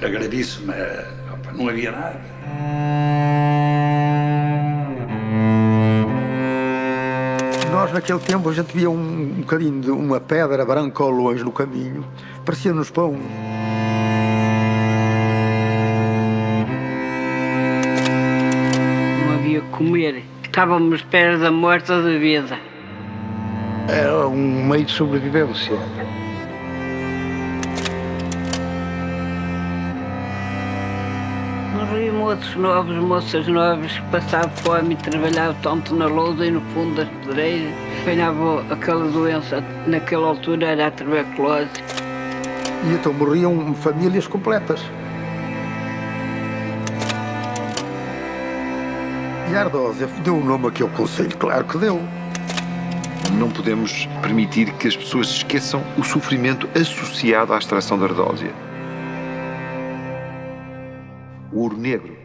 era gravíssimo, opa, não havia nada. Nós, naquele tempo, a gente via um bocadinho de uma pedra branca ao longe no caminho, parecia-nos pão. Não havia comer, estávamos perto da morte ou da vida. Era um meio de sobrevivência. Morriam moços novos, moças novas que passavam fome e trabalhavam tanto na lousa e no fundo das pedreiras. Apanhavam aquela doença, naquela altura era a tuberculose. E então morriam famílias completas. E a Ardósia deu o nome aqui ao concelho, claro que deu. Não podemos permitir que as pessoas esqueçam o sofrimento associado à extração da ardósia. O ouro negro.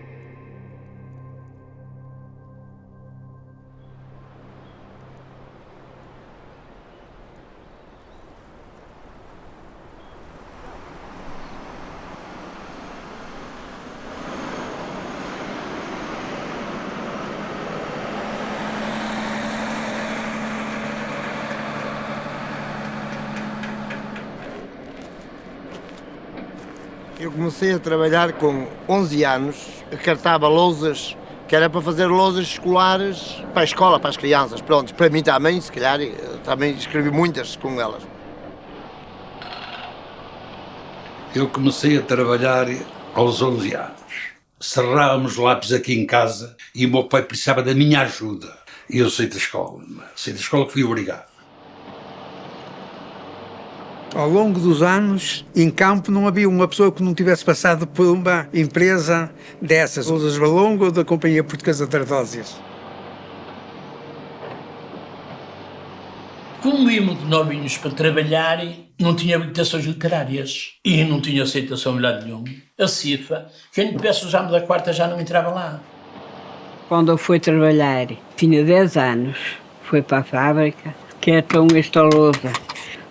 Eu comecei a trabalhar com 11 anos, cartava lousas, que era para fazer lousas escolares para a escola, para as crianças. Pronto, para mim também, se calhar, também escrevi muitas com elas. Eu comecei a trabalhar aos 11 anos. Serrávamos lápis aqui em casa e o meu pai precisava da minha ajuda. E eu saí da escola. Saí da escola que fui obrigado. Ao longo dos anos, em campo, não havia uma pessoa que não tivesse passado por uma empresa dessas, Lousas Valongo ou da Companhia Portuguesa de Ardósias. Como íamos novinhos para trabalhar, não tinha habilitações literárias e não tinha aceitação em lado nenhum. A CIFA, quem tivesse os anos da quarta já não entrava lá. Quando eu fui trabalhar, tinha 10 anos, fui para a fábrica, que é tão esta lousa.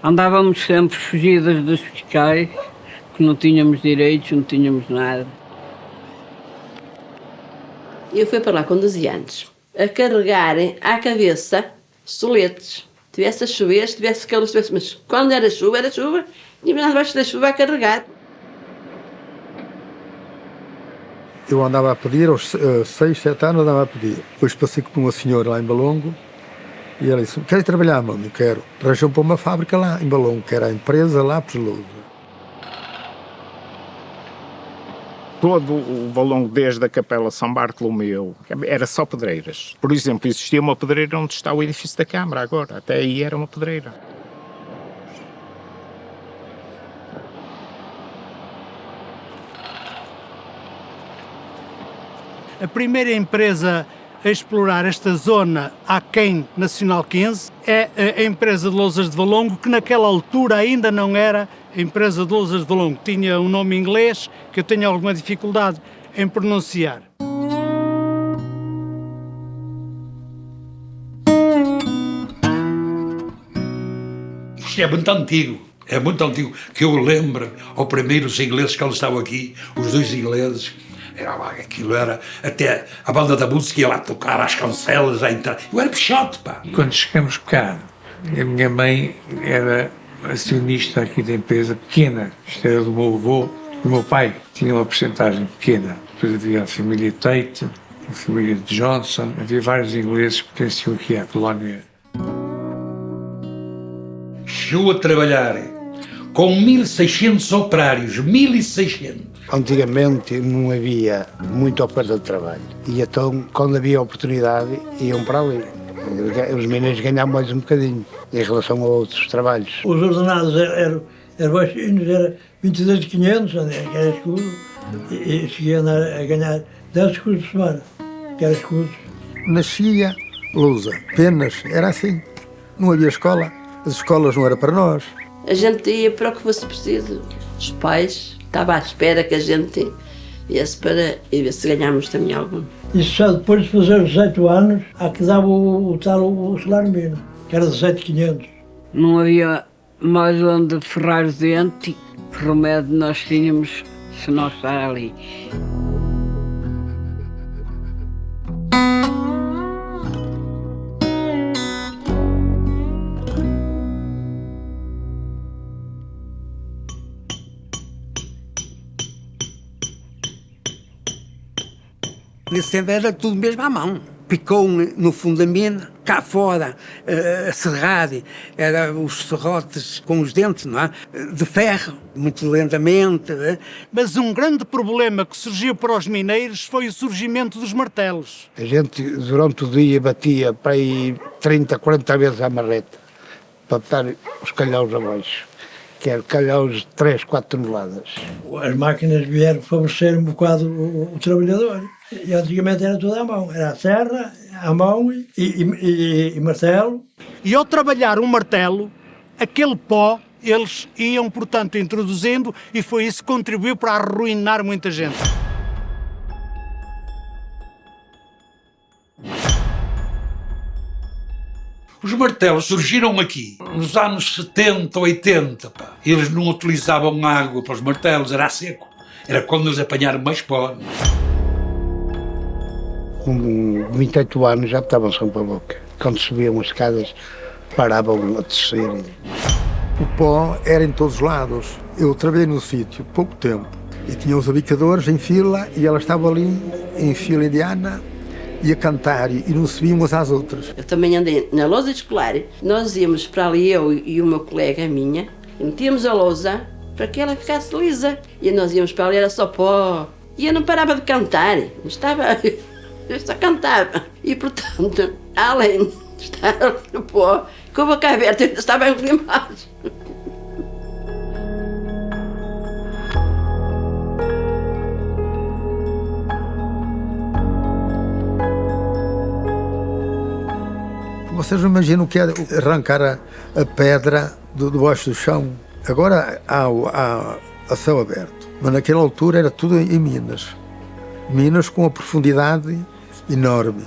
Andávamos sempre fugidas dos fiscais, que não tínhamos direitos, não tínhamos nada. Eu fui para lá com 12 anos, a carregarem à cabeça soletes. Tivesse a chover, se tivesse calor, mas quando era chuva, e nós debaixo da chuva a carregar. Eu andava a pedir, aos 6, 7 anos andava a pedir. Depois passei com uma senhora lá em Valongo, e ela disse: queres trabalhar, mãe? Não quero. Arranjou para uma fábrica lá em Valongo, que era a empresa Lápis Lousa. Todo o Valongo, desde a Capela São Bartolomeu, era só pedreiras. Por exemplo, existia uma pedreira onde está o edifício da Câmara agora. Até aí era uma pedreira. A primeira empresa a explorar esta zona aquém Nacional 15 é a empresa de Lousas de Valongo, que naquela altura ainda não era a empresa de Lousas de Valongo. Tinha um nome inglês que eu tenho alguma dificuldade em pronunciar. Isto é muito antigo, que eu lembro ao primeiro os ingleses que eles estavam aqui, os dois ingleses. Aquilo era, até a banda da música ia lá tocar às cancelas, a entrar. Eu era pichote, pá. Quando chegamos cá, a minha mãe era acionista aqui da empresa pequena. Isto era do meu avô. O meu pai tinha uma porcentagem pequena. Depois havia a família Tate, a família de Johnson. Havia vários ingleses que pertenciam aqui à colónia. Chegou a trabalhar com 1.600 operários, 1.600. Antigamente não havia muita oferta de trabalho. E então, quando havia oportunidade, iam para ali. Os meninos ganhavam mais um bocadinho em relação a outros trabalhos. Os ordenados eram baixinhos, era 22.500, que era escudo, e cheguei a ganhar 10 escudos por semana, que era escudos. Nascia Lousa, apenas, era assim. Não havia escola, as escolas não eram para nós. A gente ia para o que fosse preciso. Os pais estavam à espera que a gente viesse para e ver se ganhámos também algum. Isso só depois de fazer os 18 anos, há que dava o salário mínimo, que era 17.500. Não havia mais onde ferrar o dente, que remédio nós tínhamos se não estar ali. Nesse tempo era tudo mesmo à mão. Picou no fundo da mina, cá fora, a serrade, eram os serrotes com os dentes, não é? De ferro, muito lentamente. Mas um grande problema que surgiu para os mineiros foi o surgimento dos martelos. A gente, durante o dia, batia para aí 30, 40 vezes à marreta, para botar os calhaus abaixo, que eram calhaus de 3, 4 toneladas. As máquinas vieram favorecer um bocado o trabalhador. E antigamente era tudo à mão, era a serra, à mão e martelo. E ao trabalhar um martelo, aquele pó, eles iam, portanto, introduzindo, e foi isso que contribuiu para arruinar muita gente. Os martelos surgiram aqui nos anos 70, 80. Pá. Eles não utilizavam água para os martelos, era a seco. Era quando eles apanharam mais pó. Com 28 anos já estavam sem para a boca. Quando subiam as escadas, paravam a descer. O pó era em todos os lados. Eu trabalhei no sítio pouco tempo e tinha os abicadores em fila e elas estavam ali em fila indiana e a cantar e não subiam umas às outras. Eu também andei na lousa escolar. Nós íamos para ali, eu e uma colega minha, e metíamos a lousa para que ela ficasse lisa. E nós íamos para ali, era só pó. E eu não parava de cantar, eu só cantava. E, portanto, além de estar ali no pó, com a boca aberta, eu estava a engolir mais. Vocês não imaginam o que é arrancar a pedra do baixo do chão? Agora há a céu aberto, mas naquela altura era tudo em minas. Minas com uma profundidade enorme.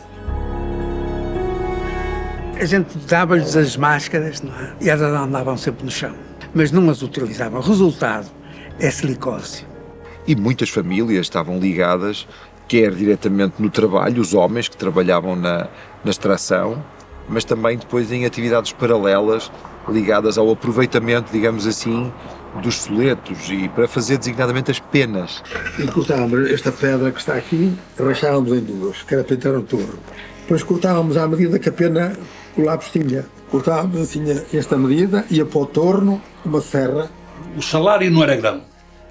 A gente dava-lhes as máscaras, não é? E elas andavam sempre no chão, mas não as utilizavam. O resultado é silicose. E muitas famílias estavam ligadas, quer diretamente no trabalho, os homens que trabalhavam na extração, mas também depois em atividades paralelas ligadas ao aproveitamento, digamos assim, dos soletos e para fazer designadamente as penas. E cortávamos esta pedra que está aqui, rachávamos em duas, que era para entrar no torno. Depois cortávamos à medida que a pena o lápis tinha. Cortávamos assim esta medida, ia para o torno, uma serra. O salário não era grande,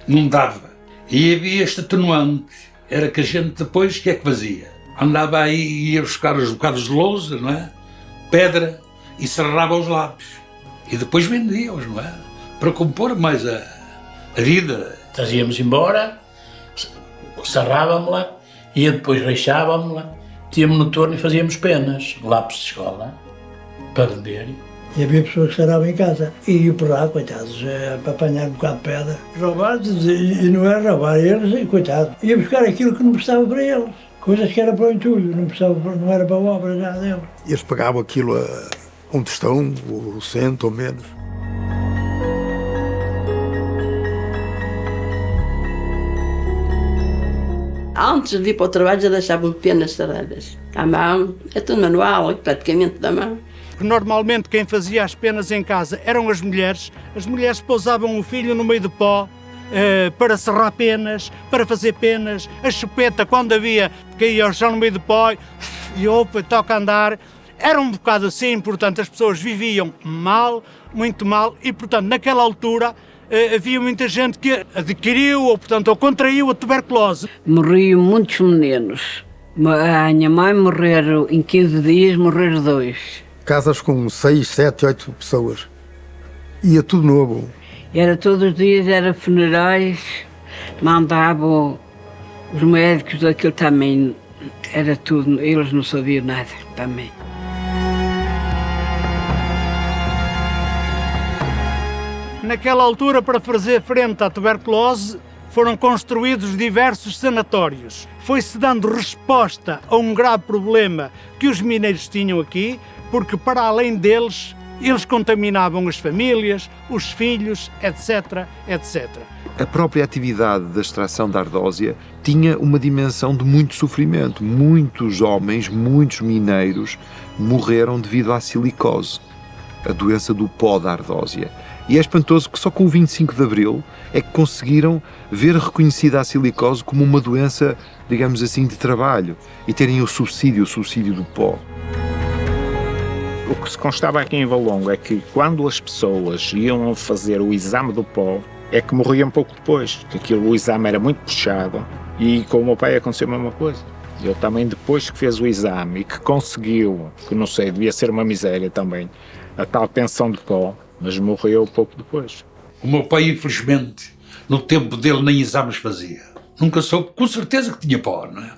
não dava. E havia este atenuante, era que a gente depois, o que é que fazia? Andava aí e ia buscar os bocados de lousa, não é? Pedra, e serrava os lápis. E depois vendia-os, não é? Para compor mais a vida. Trazíamos embora, serrávamos-la, e depois reixávamos-la, tínhamos no torno e fazíamos penas, lápis de escola, para vender. E havia pessoas que serravam em casa e iam por lá, coitados, para apanhar um bocado de pedra. Roubados, e não era roubar eles, coitados. Ia buscar aquilo que não prestava para eles. Coisas que era para o entulho, não era para a obra já deles. Eles pagavam aquilo a um tostão, ou cento ou menos. Antes de vir para o trabalho já deixavam penas serradas. À mão, é tudo manual, praticamente da mão. Normalmente quem fazia as penas em casa eram as mulheres. As mulheres pousavam o filho no meio do pó, para serrar penas, para fazer penas. A chupeta, quando havia, caía ao chão no meio do pó e opa, toca a andar. Era um bocado assim, portanto, as pessoas viviam mal, muito mal, e, portanto, naquela altura havia muita gente que adquiriu ou, portanto, ou contraiu a tuberculose. Morriam muitos meninos. A minha mãe morreram em 15 dias, morreram 2. Casas com 6, 7, 8 pessoas. Ia tudo novo. Era todos os dias, era funerais, mandavam os médicos daquilo também, era tudo, eles não sabiam nada também. Naquela altura, para fazer frente à tuberculose, foram construídos diversos sanatórios. Foi-se dando resposta a um grave problema que os mineiros tinham aqui, porque para além deles, eles contaminavam as famílias, os filhos, etc, etc. A própria atividade da extração da ardósia tinha uma dimensão de muito sofrimento. Muitos homens, muitos mineiros morreram devido à silicose, a doença do pó da ardósia. E é espantoso que só com o 25 de Abril é que conseguiram ver reconhecida a silicose como uma doença, digamos assim, de trabalho e terem o subsídio do pó. O que se constava aqui em Valongo é que quando as pessoas iam fazer o exame do pó, é que morriam pouco depois, que o exame era muito puxado, e com o meu pai aconteceu a mesma coisa. Ele também, depois que fez o exame e que conseguiu, que não sei, devia ser uma miséria também, a tal pensão de pó, mas morreu pouco depois. O meu pai, infelizmente, no tempo dele nem exames fazia. Nunca soube, com certeza que tinha pó, não é?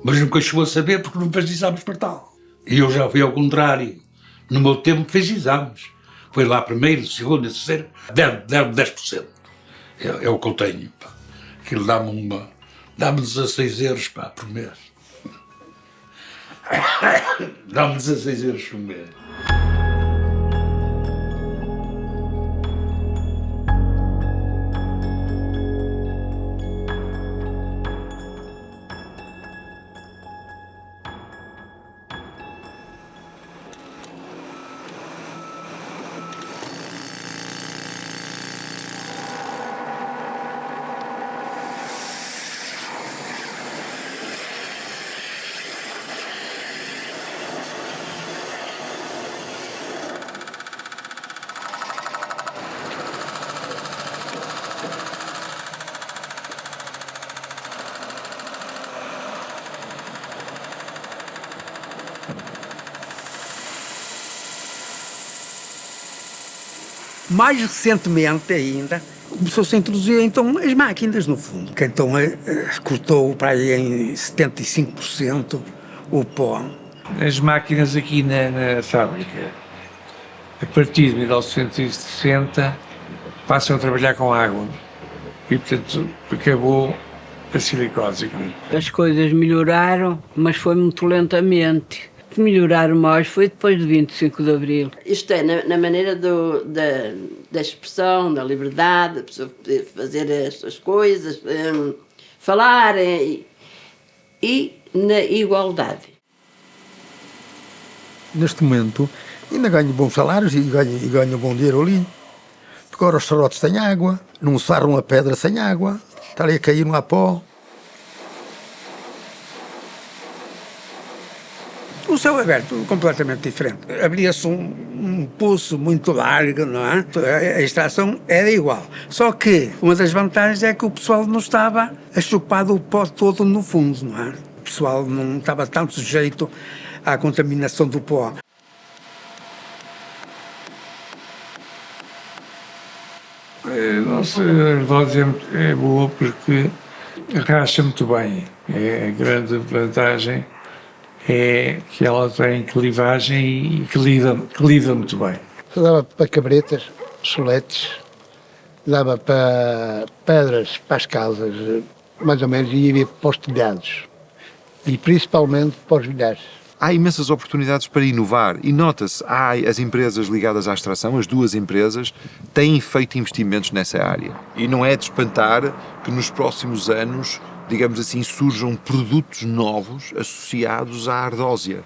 Mas nunca chegou a saber porque não fez exames para tal. E eu já fui ao contrário. No meu tempo fez exames. Foi lá primeiro, segundo e terceiro, 10%. É o que eu tenho. Pá. Aquilo dá-me 16 euros pá, por mês. Dá-me 16 euros por mês. Mais recentemente ainda, começou-se a introduzir então as máquinas no fundo, que então cortou para aí em 75% o pó. As máquinas aqui na fábrica, a partir de 1960, passam a trabalhar com água e, portanto, acabou a silicose aqui. As coisas melhoraram, mas foi muito lentamente. Melhorar mais foi depois de 25 de Abril. Isto é, na maneira da expressão, da liberdade, da pessoa poder fazer as suas coisas, falar e na igualdade. Neste momento ainda ganho bons salários e ganho bom dinheiro ali. Porque agora os sarotes têm água, não sarram a pedra sem água, está ali a cair no pó. O céu aberto, completamente diferente. Abria-se um poço muito largo, não é? A extração era igual. Só que uma das vantagens é que o pessoal não estava a chupar o pó todo no fundo, não é? O pessoal não estava tanto sujeito à contaminação do pó. A nossa ardósia é boa porque racha muito bem. É a grande vantagem. É que ela tem clivagem e que lida muito bem. Dava para cabretas, soletes, dava para pedras, para as casas, mais ou menos, e ia para os telhados. E principalmente para os milhares. Há imensas oportunidades para inovar e nota-se, as empresas ligadas à extração, as duas empresas, têm feito investimentos nessa área. E não é de espantar que nos próximos anos, digamos assim, surjam produtos novos associados à ardósia.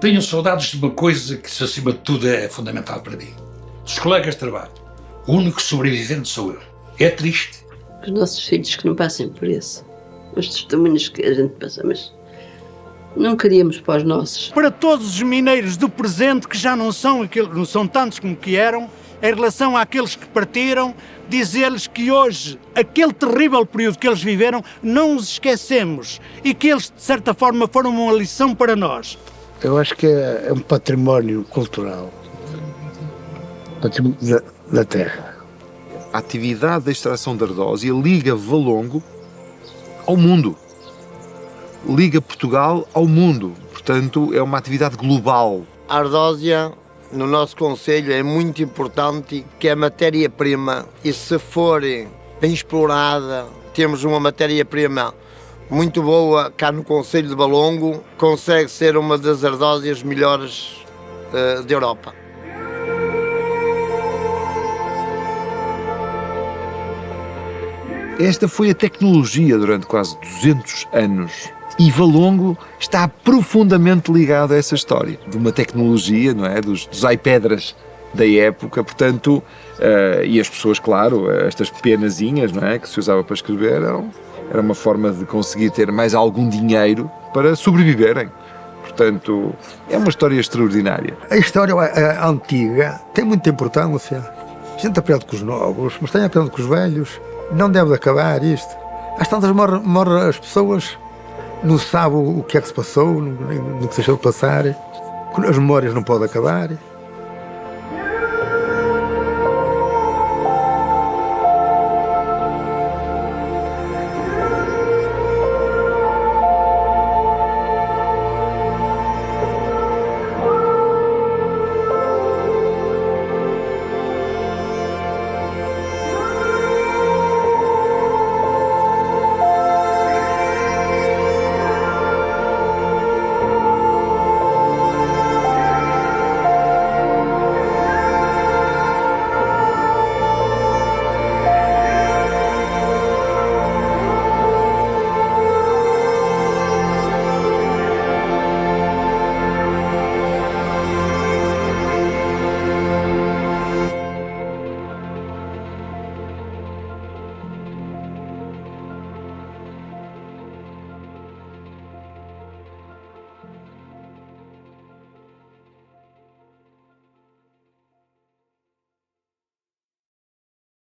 Tenho saudades de uma coisa que, acima de tudo, é fundamental para mim. Dos colegas de trabalho. O único sobrevivente sou eu. É triste. Os nossos filhos que não passem por isso. Os testemunhos que a gente passa, mas não queríamos para os nossos. Para todos os mineiros do presente, que já não são tantos como que eram, em relação àqueles que partiram, dizer-lhes que hoje, aquele terrível período que eles viveram, não os esquecemos e que eles, de certa forma, foram uma lição para nós. Eu acho que é um património cultural, património da terra. A atividade da extração da ardósia liga Valongo ao mundo. Liga Portugal ao mundo. Portanto, é uma atividade global. A ardósia no nosso concelho é muito importante que a matéria-prima, e se for bem explorada, temos uma matéria-prima muito boa cá no concelho de Valongo, consegue ser uma das ardósias melhores da Europa. Esta foi a tecnologia durante quase 200 anos. E Valongo está profundamente ligado a essa história de uma tecnologia, não é? Dos aipedras da época, portanto, e as pessoas, claro, estas penazinhas, não é? Que se usava para escrever, era uma forma de conseguir ter mais algum dinheiro para sobreviverem. Portanto, é uma história extraordinária. A história antiga tem muita importância. A gente aprende com os novos, mas tem aprende com os velhos. Não deve acabar isto. Às tantas morrem as pessoas, não sabem o que é que se passou, no que se deixou de passar. As memórias não podem acabar.